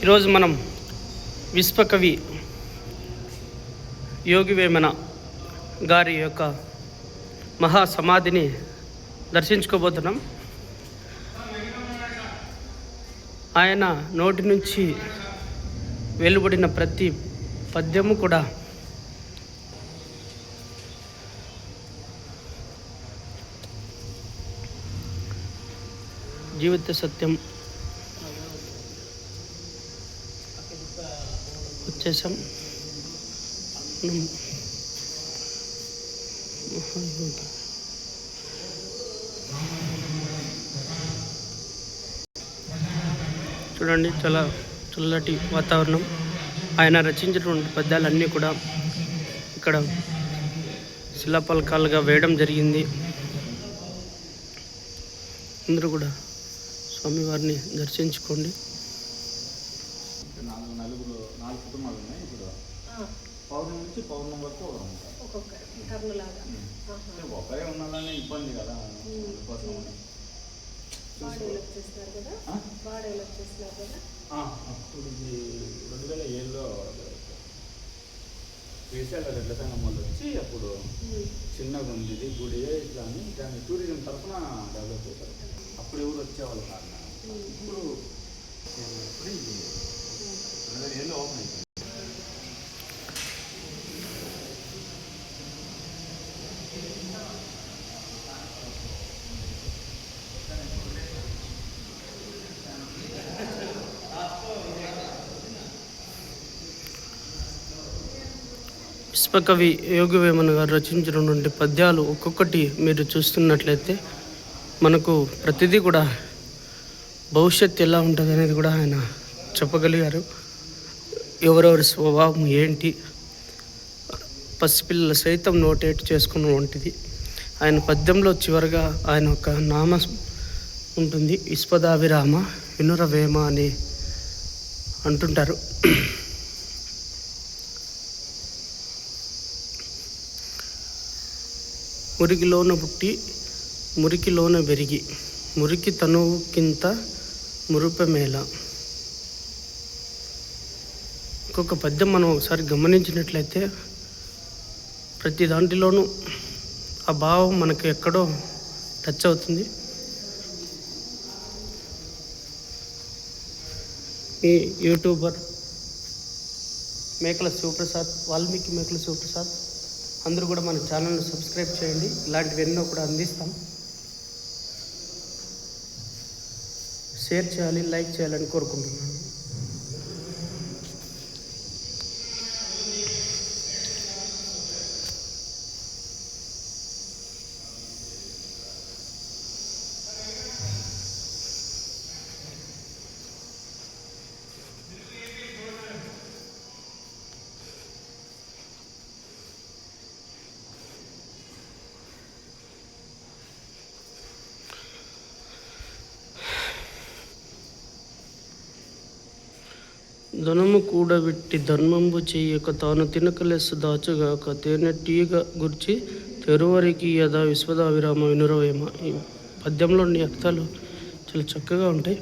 ఈరోజు మనం విశ్వకవి యోగి వేమన గారి యొక్క మహా సమాధిని దర్శించుకోబోతున్నాం. ఆయన నోటి నుంచి వెలువడిన ప్రతి పద్యము కూడా జీవిత సత్యం. వచ్చేసాం. చూడండి, చాలా చల్లటి వాతావరణం. ఆయన రచించినటువంటి పద్యాలన్నీ కూడా ఇక్కడ శిలాఫలకాలుగా వేయడం జరిగింది. అందరూ కూడా స్వామివారిని దర్శించుకోండి. నాలుగు కుటుంబాలు ఉన్నాయి. ఇప్పుడు పౌర్ణమి నుంచి పౌర్ణమి వరకు ఒకరే ఉండాలనే ఇబ్బంది కదా. అప్పుడు 2007లో శ్రీశైల రెడ్ల సంఘం వాళ్ళు వచ్చి అప్పుడు చిన్నగా ఉంది ఇది గుడి ఇట్లా అని దాన్ని టూరిజం తరఫున డెవలప్ చేశారు. అప్పుడు ఎవరు వచ్చేవాళ్ళు కాదు. ఇప్పుడు ఇది 2007లో ఓపెన్ అయిపోయింది. విశ్వకవి యోగి వేమన గారు రచించినటువంటి పద్యాలు ఒక్కొక్కటి మీరు చూస్తున్నట్లయితే మనకు ప్రతిదీ కూడా భవిష్యత్తు ఎలా ఉంటుంది అనేది కూడా ఆయన చెప్పగలిగారు. ఎవరెవరి స్వభావం ఏంటి, పసిపిల్లల సైతం నోటేట్ చేసుకున్న వంటిది. ఆయన పద్యంలో చివరిగా ఆయన ఒక నామ ఉంటుంది, విశ్వదావిరామ వినురవేమ అని అంటుంటారు. మురికిలోన పుట్టి మురికిలోన పెరిగి మురికి తనువుకింత మురుపమేళ. ఇంకొక పద్యం మనం ఒకసారి గమనించినట్లయితే ప్రతి దాంట్లోనూ ఆ భావం మనకు ఎక్కడో టచ్ అవుతుంది. ఈ యూట్యూబర్ మేకల శివప్రసాద్, వాల్మీకి మేకల శివప్రసాద్ అందరూ కూడా మన ఛానల్ని సబ్స్క్రైబ్ చేయండి. ఇలాంటివి ఎన్నో కూడా అందిస్తాం. షేర్ చేయాలి, లైక్ చేయాలని కోరుకుంటున్నాను. ధనము కూడబెట్టి ధర్మంబు చెయ్యక తాను తినకలెస్సు దాచుగాక తేనెటీగ గుర్చి తెరువరికి యథా విశ్వదావిరామ వినురవేమ. ఈ పద్యంలోని అర్థాలు చాలా చక్కగా ఉంటాయి.